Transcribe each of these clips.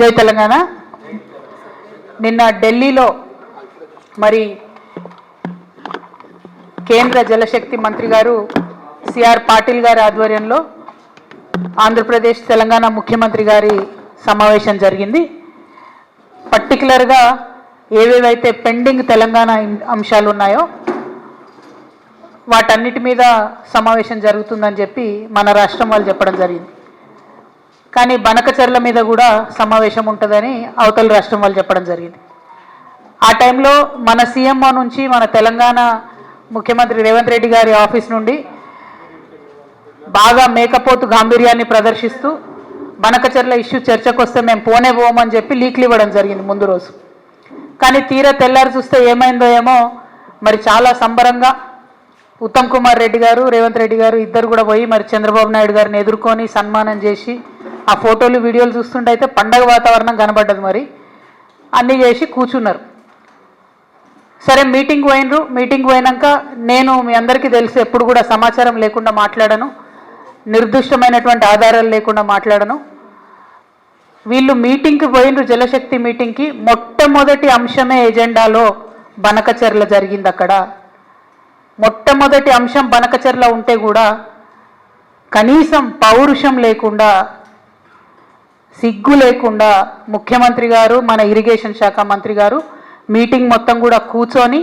జై తెలంగాణ. నిన్న ఢిల్లీలో మరి కేంద్ర జలశక్తి మంత్రి గారు సిఆర్ పాటిల్ గారి ఆధ్వర్యంలో ఆంధ్రప్రదేశ్ తెలంగాణ ముఖ్యమంత్రి గారి సమావేశం జరిగింది. పర్టికులర్గా ఏవేవైతే పెండింగ్ తెలంగాణ అంశాలు ఉన్నాయో వాటన్నిటి మీద సమావేశం జరుగుతుందని చెప్పి మన రాష్ట్రం వాళ్ళు చెప్పడం జరిగింది. కానీ బనకచర్ల మీద కూడా సమావేశం ఉంటుందని అవతల రాష్ట్రం వాళ్ళు చెప్పడం జరిగింది. ఆ టైంలో మన సీఎంఓ నుంచి మన తెలంగాణ ముఖ్యమంత్రి రేవంత్ రెడ్డి గారి ఆఫీస్ నుండి బాగా మేకపోతు గాంభీర్యాన్ని ప్రదర్శిస్తూ బనకచర్ల ఇష్యూ చర్చకు వస్తే మేము పోమని చెప్పి లీక్లు ఇవ్వడం జరిగింది ముందు రోజు. కానీ తీరా తెల్లారి చూస్తే ఏమైందో ఏమో మరి చాలా సంబరంగా ఉత్తమ్ కుమార్ రెడ్డి గారు రేవంత్ రెడ్డి గారు ఇద్దరు కూడా పోయి మరి చంద్రబాబు నాయుడు గారిని ఎదుర్కొని సన్మానం చేసి ఆ ఫోటోలు వీడియోలు చూస్తుంటే అయితే పండగ వాతావరణం కనబడ్డది. మరి అన్నీ చేసి కూర్చున్నారు. సరే మీటింగ్ పోయినరు. మీటింగ్ పోయినాక నేను మీ అందరికీ తెలిసి ఎప్పుడు కూడా సమాచారం లేకుండా మాట్లాడను, నిర్దిష్టమైనటువంటి ఆధారాలు లేకుండా మాట్లాడను. వీళ్ళు మీటింగ్కి పోయినరు, జలశక్తి మీటింగ్కి. మొట్టమొదటి అంశమే ఎజెండాలో బనకచర్ల జరిగింది. అక్కడ మొట్టమొదటి అంశం బనకచర్ల ఉంటే కూడా కనీసం పౌరుషం లేకుండా సిగ్గు లేకుండా ముఖ్యమంత్రి గారు మన ఇరిగేషన్ శాఖ మంత్రి గారు మీటింగ్ మొత్తం కూడా కూర్చొని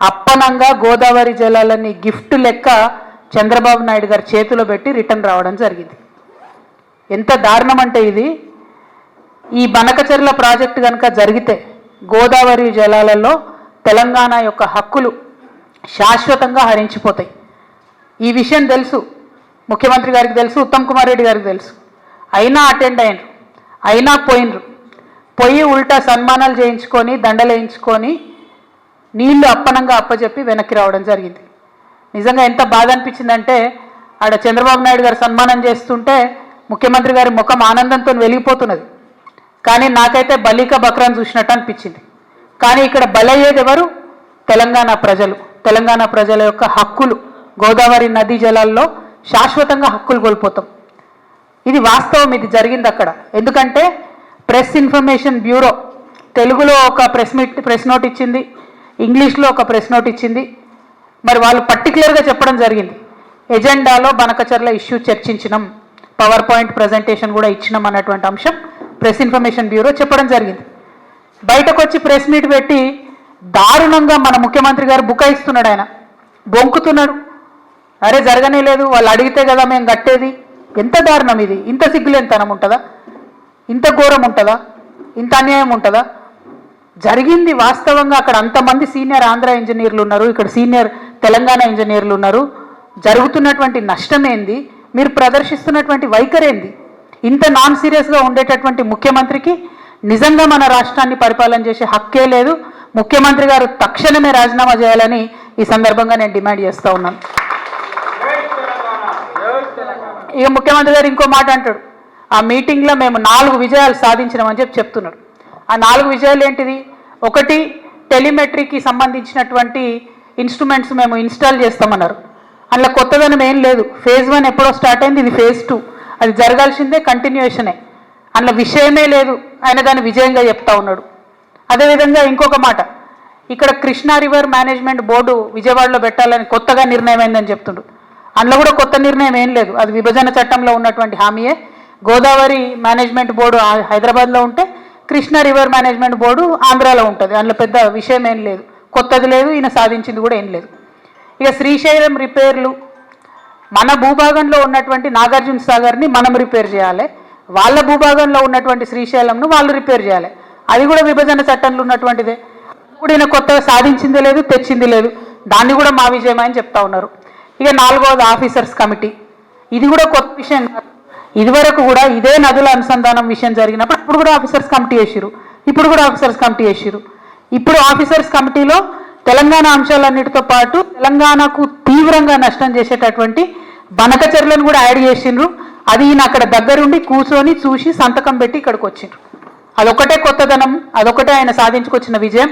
అప్పనంగా గోదావరి జలాలని గిఫ్ట్ లెక్క చంద్రబాబు నాయుడు గారి చేతిలో పెట్టి రిటర్న్ రావడం జరిగింది. ఎంత దారుణం అంటే ఇది, ఈ బనకచర్ల ప్రాజెక్టు కనుక జరిగితే గోదావరి జలాలలో తెలంగాణ యొక్క హక్కులు శాశ్వతంగా హరించిపోతాయి. ఈ విషయం తెలుసు, ముఖ్యమంత్రి గారికి తెలుసు, ఉత్తమ్ కుమార్ రెడ్డి గారికి తెలుసు. అయినా అటెండ్ అయినరు, అయినా పోయి ఉల్టా సన్మానాలు చేయించుకొని దండలు వేయించుకొని నీళ్లు అప్పనంగా అప్పచెప్పి వెనక్కి రావడం జరిగింది. నిజంగా ఎంత బాధ అనిపించిందంటే ఆడ చంద్రబాబు నాయుడు గారు సన్మానం చేస్తుంటే ముఖ్యమంత్రి గారి ముఖం ఆనందంతో వెలిగిపోతున్నది. కానీ నాకైతే బలిక బక్రాన్ చూసినట్టు అనిపించింది. కానీ ఇక్కడ బలయ్యేది ఎవరు? తెలంగాణ ప్రజలు. తెలంగాణ ప్రజల యొక్క హక్కులు, గోదావరి నదీ జలాల్లో శాశ్వతంగా హక్కులు కోల్పోతాం. ఇది వాస్తవం, ఇది జరిగింది అక్కడ. ఎందుకంటే ప్రెస్ ఇన్ఫర్మేషన్ బ్యూరో తెలుగులో ఒక ప్రెస్ నోట్ ఇచ్చింది, ఇంగ్లీష్లో ఒక ప్రెస్ నోట్ ఇచ్చింది. మరి వాళ్ళు పర్టికులర్గా చెప్పడం జరిగింది, ఎజెండాలో బనకచర్ల ఇష్యూ చర్చించినాం, పవర్ పాయింట్ ప్రజెంటేషన్ కూడా ఇచ్చినాం అన్నటువంటి అంశం ప్రెస్ ఇన్ఫర్మేషన్ బ్యూరో చెప్పడం జరిగింది. బయటకు వచ్చి ప్రెస్ మీట్ పెట్టి దారుణంగా మన ముఖ్యమంత్రి గారు బుకాయిస్తున్నాడు, ఆయన బొంకుతున్నాడు. అరే జరగనే లేదు, వాళ్ళు అడిగితే కదా మేము కట్టేది. ఎంత దారుణం ఇది! ఇంత సిగ్గులేనితనం ఉంటుందా? ఇంత ఘోరం ఉంటుందా? ఇంత అన్యాయం ఉంటుందా? జరిగింది వాస్తవంగా. అక్కడ అంతమంది సీనియర్ ఆంధ్ర ఇంజనీర్లు ఉన్నారు, ఇక్కడ సీనియర్ తెలంగాణ ఇంజనీర్లు ఉన్నారు. జరుగుతున్నటువంటి నష్టం ఏంది? మీరు ప్రదర్శిస్తున్నటువంటి వైఖరేంది? ఇంత నాన్ సీరియస్గా ఉండేటటువంటి ముఖ్యమంత్రికి నిజంగా మన రాష్ట్రాన్ని పరిపాలన చేసే హక్కే లేదు. ముఖ్యమంత్రి గారు తక్షణమే రాజీనామా చేయాలని ఈ సందర్భంగా నేను డిమాండ్ చేస్తూ ఉన్నాను. ఇక ముఖ్యమంత్రి గారు ఇంకో మాట అంటాడు, ఆ మీటింగ్లో మేము 4 విజయాలు సాధించినామని చెప్తున్నాడు. ఆ 4 విజయాలు ఏంటిది? ఒకటి, టెలిమెట్రీకి సంబంధించినటువంటి ఇన్స్ట్రుమెంట్స్ మేము ఇన్స్టాల్ చేస్తామన్నారు. అందులో కొత్తదనం ఏం లేదు. ఫేజ్ 1 ఎప్పుడో స్టార్ట్ అయింది, ఇది ఫేజ్ 2. అది జరగాల్సిందే, కంటిన్యూషనే. అందులో విషయమే లేదు, ఆయన దాన్ని విజయంగా చెప్తా ఉన్నాడు. అదేవిధంగా ఇంకొక మాట, ఇక్కడ కృష్ణా రివర్ మేనేజ్మెంట్ బోర్డు విజయవాడలో పెట్టాలని కొత్తగా నిర్ణయం అయిందని చెప్తుండ్రు. అందులో కూడా కొత్త నిర్ణయం ఏం లేదు, అది విభజన చట్టంలో ఉన్నటువంటి హామీయే. గోదావరి మేనేజ్మెంట్ బోర్డు హైదరాబాద్లో ఉంటే కృష్ణా రివర్ మేనేజ్మెంట్ బోర్డు ఆంధ్రాలో ఉంటుంది. అందులో పెద్ద విషయం ఏం లేదు, కొత్తది లేదు, ఈయన సాధించింది కూడా ఏం లేదు. ఇక శ్రీశైలం రిపేర్లు, మన భూభాగంలో ఉన్నటువంటి నాగార్జున సాగర్ని మనం రిపేర్ చేయాలి, వాళ్ళ భూభాగంలో ఉన్నటువంటి శ్రీశైలంను వాళ్ళు రిపేర్ చేయాలి. అది కూడా విభజన చట్టంలో ఉన్నటువంటిదే. ఇప్పుడు ఈయన కొత్తగా సాధించింది లేదు, తెచ్చింది లేదు. దాన్ని కూడా మా విజయమని చెప్తా ఉన్నారు. ఇక 4వది ఆఫీసర్స్ కమిటీ. ఇది కూడా కొత్త విషయం కాదు. ఇదివరకు కూడా ఇదే నదుల అనుసంధానం విషయం జరిగినప్పుడు అప్పుడు కూడా ఆఫీసర్స్ కమిటీ వేసిరు, ఇప్పుడు కూడా ఆఫీసర్స్ కమిటీ వేసిరు. ఇప్పుడు ఆఫీసర్స్ కమిటీలో తెలంగాణ అంశాలన్నిటితో పాటు తెలంగాణకు తీవ్రంగా నష్టం చేసేటటువంటి బనకచర్లను కూడా యాడ్ చేసిండ్రు. అది ఈయన అక్కడ దగ్గరుండి కూర్చొని చూసి సంతకం పెట్టి ఇక్కడికి వచ్చిండ్రు. అదొకటే కొత్తదనం, అదొకటే ఆయన సాధించుకొచ్చిన విజయం.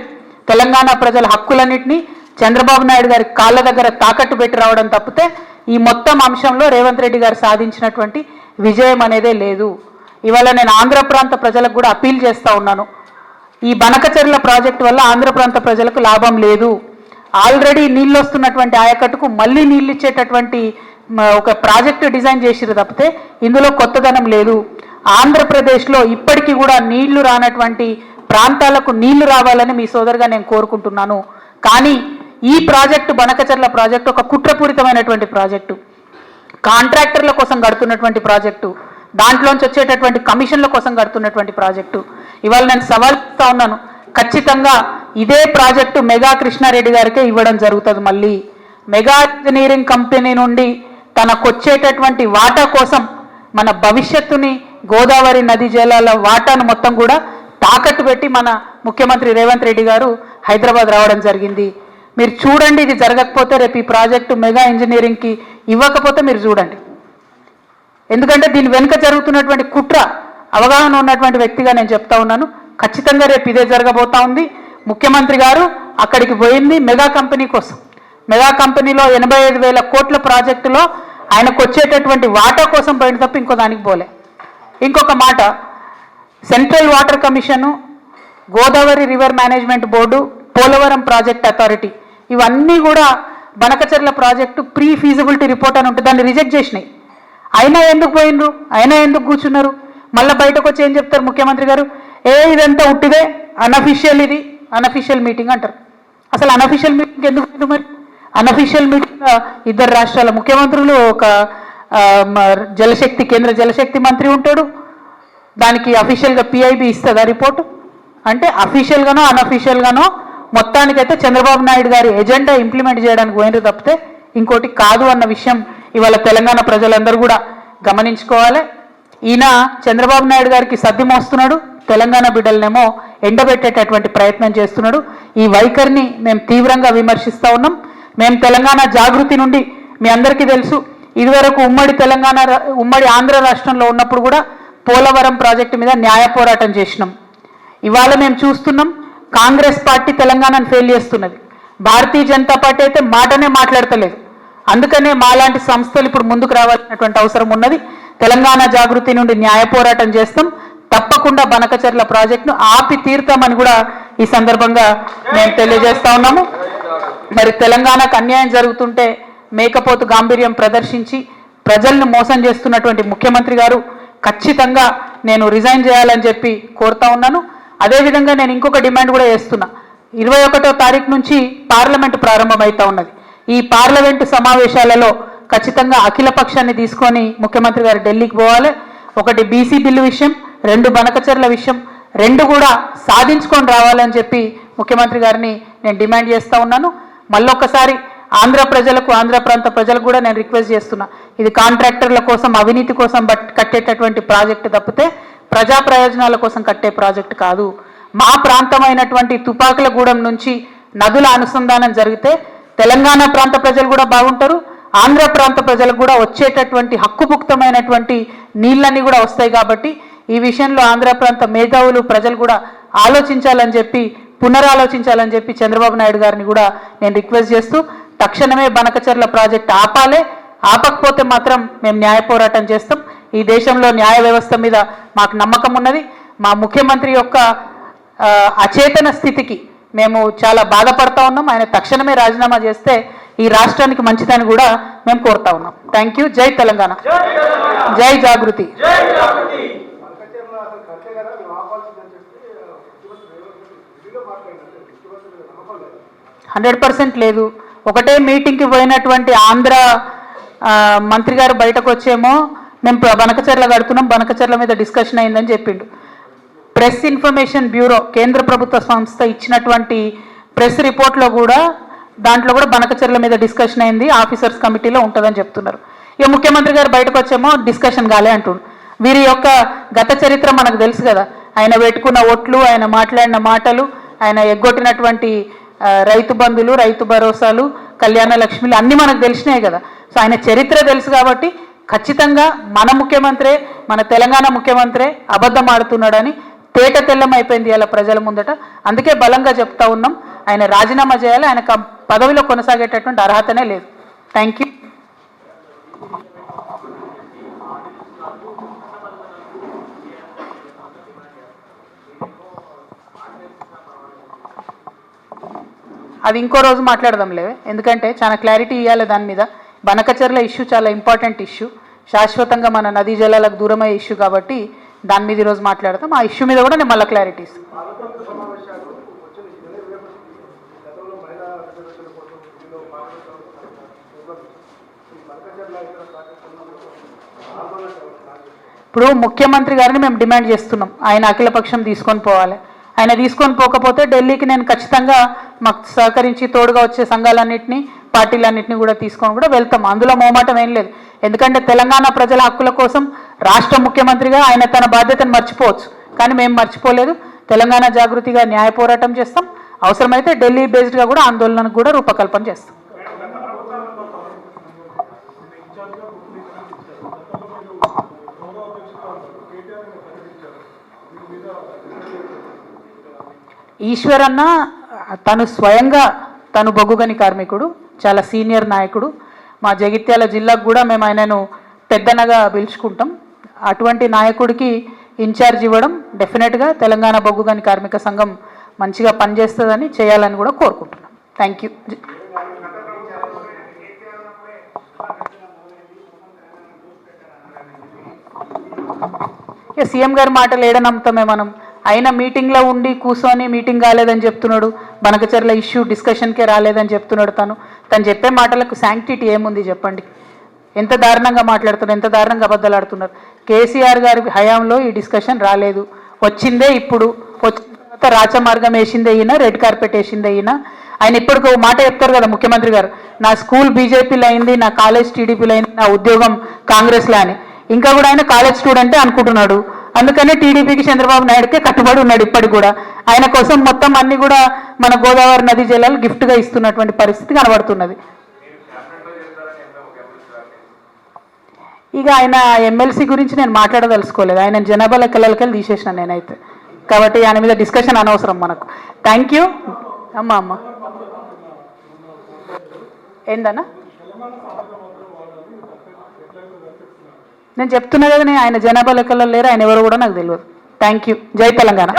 తెలంగాణ ప్రజల హక్కులన్నింటినీ చంద్రబాబు నాయుడు గారి కాళ్ళ దగ్గర తాకట్టు పెట్టి రావడం తప్పితే ఈ మొత్తం అంశంలో రేవంత్ రెడ్డి గారు సాధించినటువంటి విజయం అనేదే లేదు. ఇవాళ నేను ఆంధ్ర ప్రాంత ప్రజలకు కూడా అపీల్ చేస్తూ ఉన్నాను. ఈ బనకచెర్ల ప్రాజెక్టు వల్ల ఆంధ్ర ప్రాంత ప్రజలకు లాభం లేదు. ఆల్రెడీ నీళ్ళు వస్తున్నటువంటి ఆయకట్టుకు మళ్ళీ నీళ్ళు ఇచ్చేటటువంటి ఒక ప్రాజెక్టు డిజైన్ చేసిరు తప్పితే ఇందులో కొత్తదనం లేదు. ఆంధ్రప్రదేశ్లో ఇప్పటికీ కూడా నీళ్లు రానటువంటి ప్రాంతాలకు నీళ్లు రావాలని మీ సోదరుగా నేను కోరుకుంటున్నాను. కానీ ఈ ప్రాజెక్టు బనకచెర్ల ప్రాజెక్టు ఒక కుట్రపూరితమైనటువంటి ప్రాజెక్టు, కాంట్రాక్టర్ల కోసం కడుతున్నటువంటి ప్రాజెక్టు, దాంట్లోంచి వచ్చేటటువంటి కమిషన్ల కోసం కడుతున్నటువంటి ప్రాజెక్టు. ఇవాళ నేను సవాల్ ఇస్తా ఉన్నాను, ఖచ్చితంగా ఇదే ప్రాజెక్టు మెగా కృష్ణారెడ్డి గారికే ఇవ్వడం జరుగుతుంది. మళ్ళీ మెగా ఇంజనీరింగ్ కంపెనీ నుండి తనకొచ్చేటటువంటి వాటా కోసం మన భవిష్యత్తుని గోదావరి నది జలాల వాటాను మొత్తం కూడా తాకట్టు పెట్టి మన ముఖ్యమంత్రి రేవంత్ రెడ్డి గారు హైదరాబాద్ రావడం జరిగింది. మీరు చూడండి, ఇది జరగకపోతే రేపు ఈ ప్రాజెక్టు మెగా ఇంజనీరింగ్కి ఇవ్వకపోతే మీరు చూడండి. ఎందుకంటే దీని వెనుక జరుగుతున్నటువంటి కుట్ర అవగాహన ఉన్నటువంటి వ్యక్తిగా నేను చెప్తా ఉన్నాను. ఖచ్చితంగా రేపు ఇదే జరగబోతా ఉంది. ముఖ్యమంత్రి గారు అక్కడికి పోయింది మెగా కంపెనీ కోసం. మెగా కంపెనీలో 85,000 కోట్ల ప్రాజెక్టులో ఆయనకు వచ్చేటటువంటి వాటా కోసం పోయిన తప్ప ఇంకో దానికి పోలే. ఇంకొక మాట, central water commission, Godavari river management board, Polavaram project authority ఇవన్నీ కూడా Banakacherla project pre feasibility report అని ఉంటుంది, దాన్ని రిజెక్ట్ చేసినాయి. అయినా ఎందుకు పోయినరు, అయినా ఎందుకు కూర్చున్నారు? మళ్ళీ బయటకు వచ్చి ఏం చెప్తారు ముఖ్యమంత్రి గారు, ఇదంతా ఉట్టిదే, అనఫిషియల్, ఇది అనఫిషియల్ మీటింగ్ అంటారు. అసలు అనఫిషియల్ మీటింగ్ ఎందుకు? మరి అనఫిషియల్ మీటింగ్ ఇద్దరు రాష్ట్రాల ముఖ్యమంత్రులు, ఒక జలశక్తి కేంద్ర జలశక్తి మంత్రి ఉంటాడు, దానికి అఫీషియల్గా పిఐబి ఇస్తుందా రిపోర్టు? అంటే అఫీషియల్గానో అనఫీషియల్గానో మొత్తానికైతే చంద్రబాబు నాయుడు గారి ఎజెండా ఇంప్లిమెంట్ చేయడానికి పోయినరు తప్పితే ఇంకోటి కాదు అన్న విషయం ఇవాళ తెలంగాణ ప్రజలందరూ కూడా గమనించుకోవాలి. ఈయన చంద్రబాబు నాయుడు గారికి సద్ది మోస్తున్నాడు, తెలంగాణ బిడ్డలనేమో ఎండబెట్టేటటువంటి ప్రయత్నం చేస్తున్నాడు. ఈ వైఖరిని మేము తీవ్రంగా విమర్శిస్తూ ఉన్నాం. మేము తెలంగాణ జాగృతి నుండి మీ అందరికీ తెలుసు, ఇదివరకు ఉమ్మడి ఆంధ్ర రాష్ట్రంలో ఉన్నప్పుడు కూడా పోలవరం ప్రాజెక్టు మీద న్యాయ పోరాటం చేసినాం. ఇవాళ మేము చూస్తున్నాం, కాంగ్రెస్ పార్టీ తెలంగాణను ఫెయిల్ చేస్తున్నది. భారతీయ జనతా పార్టీ అయితే మాటనే మాట్లాడతలేదు. అందుకనే మాలాంటి సంస్థలు ఇప్పుడు ముందుకు రావాల్సినటువంటి అవసరం ఉన్నది. తెలంగాణ జాగృతి నుండి న్యాయ పోరాటం చేస్తాం. తప్పకుండా బనకచెర్ల ప్రాజెక్టును ఆపి తీరుతామని కూడా ఈ సందర్భంగా మేము తెలియజేస్తా ఉన్నాము. మరి తెలంగాణకు అన్యాయం జరుగుతుంటే మేకపోతు గాంభీర్యం ప్రదర్శించి ప్రజల్ని మోసం చేస్తున్నటువంటి ముఖ్యమంత్రి గారు ఖచ్చితంగా నేను రిజైన్ చేయాలని చెప్పి కోరుతా ఉన్నాను. అదేవిధంగా నేను ఇంకొక డిమాండ్ కూడా చేస్తున్నా. 21వ తారీఖు నుంచి పార్లమెంటు ప్రారంభమవుతా ఉన్నది. ఈ పార్లమెంటు సమావేశాలలో ఖచ్చితంగా అఖిల పక్షాన్ని తీసుకొని ముఖ్యమంత్రి గారు ఢిల్లీకి పోవాలి. ఒకటి బీసీ బిల్లు విషయం, 2 బనకచెర్ల విషయం, 2 కూడా సాధించుకొని రావాలని చెప్పి ముఖ్యమంత్రి గారిని నేను డిమాండ్ చేస్తూ ఉన్నాను. మళ్ళొక్కసారి ఆంధ్ర ప్రజలకు, ఆంధ్ర ప్రాంత ప్రజలకు కూడా నేను రిక్వెస్ట్ చేస్తున్నా, ఇది కాంట్రాక్టర్ల కోసం, అవినీతి కోసం కట్టేటటువంటి ప్రాజెక్టు తప్పితే ప్రజా ప్రయోజనాల కోసం కట్టే ప్రాజెక్టు కాదు. మా ప్రాంతమైనటువంటి తుపాకులగూడెం నుంచి నదుల అనుసంధానం జరిగితే తెలంగాణ ప్రాంత ప్రజలు కూడా బాగుంటారు, ఆంధ్ర ప్రాంత ప్రజలకు కూడా వచ్చేటటువంటి హక్కుభుక్తమైనటువంటి నీళ్ళన్నీ కూడా వస్తాయి. కాబట్టి ఈ విషయంలో ఆంధ్ర ప్రాంత మేధావులు, ప్రజలు కూడా ఆలోచించాలని చెప్పి, పునరాలోచించాలని చెప్పి చంద్రబాబు నాయుడు గారిని కూడా నేను రిక్వెస్ట్ చేస్తూ, తక్షణమే బనకచెర్ల ప్రాజెక్టు ఆపాలి. ఆపకపోతే మాత్రం మేము న్యాయ పోరాటం చేస్తాం. ఈ దేశంలో న్యాయ వ్యవస్థ మీద మాకు నమ్మకం ఉన్నది. మా ముఖ్యమంత్రి యొక్క అచేతన స్థితికి మేము చాలా బాధపడతా ఉన్నాం. ఆయన తక్షణమే రాజీనామా చేస్తే ఈ రాష్ట్రానికి మంచిదని కూడా మేము కోరుతా ఉన్నాం. Thank you. జై తెలంగాణ, జై జాగృతి. 100% లేదు. ఒకటే మీటింగ్కి పోయినటువంటి ఆంధ్ర మంత్రి గారు బయటకు వచ్చేమో మేము బనకచెర్ల కడుతున్నాం, బనకచెర్ల మీద డిస్కషన్ అయిందని చెప్పిండు. ప్రెస్ ఇన్ఫర్మేషన్ బ్యూరో, కేంద్ర ప్రభుత్వ సంస్థ ఇచ్చినటువంటి ప్రెస్ రిపోర్ట్లో కూడా, దాంట్లో కూడా బనకచెర్ల మీద డిస్కషన్ అయింది, ఆఫీసర్స్ కమిటీలో ఉంటుందని చెప్తున్నారు. ఇక ముఖ్యమంత్రి గారు బయటకు వచ్చేమో డిస్కషన్ కాలే అంటుండు. వీరి యొక్క గత చరిత్ర మనకు తెలుసు కదా, ఆయన పెట్టుకున్న ఓట్లు, ఆయన మాట్లాడిన మాటలు, ఆయన ఎగ్గొట్టినటువంటి రైతు బంధులు, రైతు భరోసాలు, కళ్యాణ లక్ష్మిలు అన్నీ మనకు తెలిసినాయి కదా. సో ఆయన చరిత్ర తెలుసు కాబట్టి ఖచ్చితంగా మన ముఖ్యమంత్రే, మన తెలంగాణ ముఖ్యమంత్రే అబద్ధం ఆడుతున్నాడని తేట తెల్లం అయిపోయింది ఇలా ప్రజల ముందట. అందుకే బలంగా చెప్తా ఉన్నాం, ఆయన రాజీనామా చేయాలి, ఆయన పదవిలో కొనసాగేటటువంటి అర్హతనే లేదు. Thank you. అది ఇంకో రోజు మాట్లాడదాంలే, ఎందుకంటే చాలా క్లారిటీ ఇవ్వాలి దాని మీద. బనకచెర్ల ఇష్యూ చాలా ఇంపార్టెంట్ ఇష్యూ, శాశ్వతంగా మన నదీ జలాలకు దూరమయ్యే ఇష్యూ కాబట్టి దాని మీద ఈరోజు మాట్లాడతాం. ఆ ఇష్యూ మీద కూడా నేను మళ్ళీ క్లారిటీ ఇస్తాను. ఇప్పుడు ముఖ్యమంత్రి గారిని మేము డిమాండ్ చేస్తున్నాం, ఆయన అఖిలపక్షం తీసుకొని పోవాలి. ఆయన తీసుకొని పోకపోతే ఢిల్లీకి నేను ఖచ్చితంగా మాకు సహకరించి తోడుగా వచ్చే సంఘాలన్నింటినీ పార్టీలన్నింటినీ కూడా తీసుకొని కూడా వెళ్తాం. అందులో మోమాటం ఏం లేదు. ఎందుకంటే తెలంగాణ ప్రజల హక్కుల కోసం రాష్ట్ర ముఖ్యమంత్రిగా ఆయన తన బాధ్యతను మర్చిపోవచ్చు, కానీ మేము మర్చిపోలేదు. తెలంగాణ జాగృతిగా న్యాయ పోరాటం చేస్తాం. అవసరమైతే ఢిల్లీ బేస్డ్గా కూడా ఆందోళనకు కూడా రూపకల్పన చేస్తాం. ఈశ్వరన్న తను స్వయంగా తను బొగ్గుగని కార్మికుడు, చాలా సీనియర్ నాయకుడు. మా జగిత్యాల జిల్లాకు కూడా మేము ఆయనను పెద్దనగా పిలుచుకుంటాం. అటువంటి నాయకుడికి ఇన్ఛార్జ్ ఇవ్వడం డెఫినెట్గా తెలంగాణ బొగ్గుగని కార్మిక సంఘం మంచిగా పనిచేస్తుందని చేయాలని కూడా కోరుకుంటున్నాం. Thank you. సీఎం గారి మాటలు ఏడ నమ్ముతామే మనం? ఆయన మీటింగ్లో ఉండి కూర్చొని మీటింగ్ కాలేదని చెప్తున్నాడు, బనకచెర్ల ఇష్యూ డిస్కషన్కే రాలేదని చెప్తున్నాడు. తను చెప్పే మాటలకు శాంక్టిటీ ఏముంది చెప్పండి? ఎంత దారుణంగా మాట్లాడుతున్నారు, ఎంత దారుణంగా అబద్ధాలు ఆడుతున్నారు. కేసీఆర్ గారి హయాంలో ఈ డిస్కషన్ రాలేదు, వచ్చిందే ఇప్పుడు. వచ్చిన తర్వాత రాచమార్గం వేసిందే ఈయన, రెడ్ కార్పెట్ వేసిందే ఈయన. ఆయన ఇప్పటికి ఒక మాట చెప్తారు కదా ముఖ్యమంత్రి గారు, నా స్కూల్ బీజేపీలో అయింది, నా కాలేజ్ టీడీపీలో అయింది, నా ఉద్యోగం కాంగ్రెస్లో అని. ఇంకా కూడా ఆయన కాలేజ్ స్టూడెంటే అనుకుంటున్నాడు. అందుకనే టీడీపీకి చంద్రబాబు నాయుడుకే కట్టుబడి ఉన్నాడు ఇప్పటికి కూడా. ఆయన కోసం మొత్తం అన్ని కూడా మన గోదావరి నదీ జలాలు గిఫ్ట్గా ఇస్తున్నటువంటి పరిస్థితి కనబడుతున్నది. ఇక ఆయన ఎమ్మెల్సీ గురించి నేను మాట్లాడదలుచుకోలేదు, ఆయన జనాభా లెక్కలకెళ్ళి తీసేసిన నేనైతే. కాబట్టి ఆయన మీద డిస్కషన్ అనవసరం మనకు. Thank you. అమ్మ ఏందన్నా నేను చెప్తున్నా కదా, నేను ఆయన జనాభా లెక్కల్లో లేరు, ఆయన ఎవరు కూడా నాకు తెలియదు. Thank you. జై తెలంగాణ.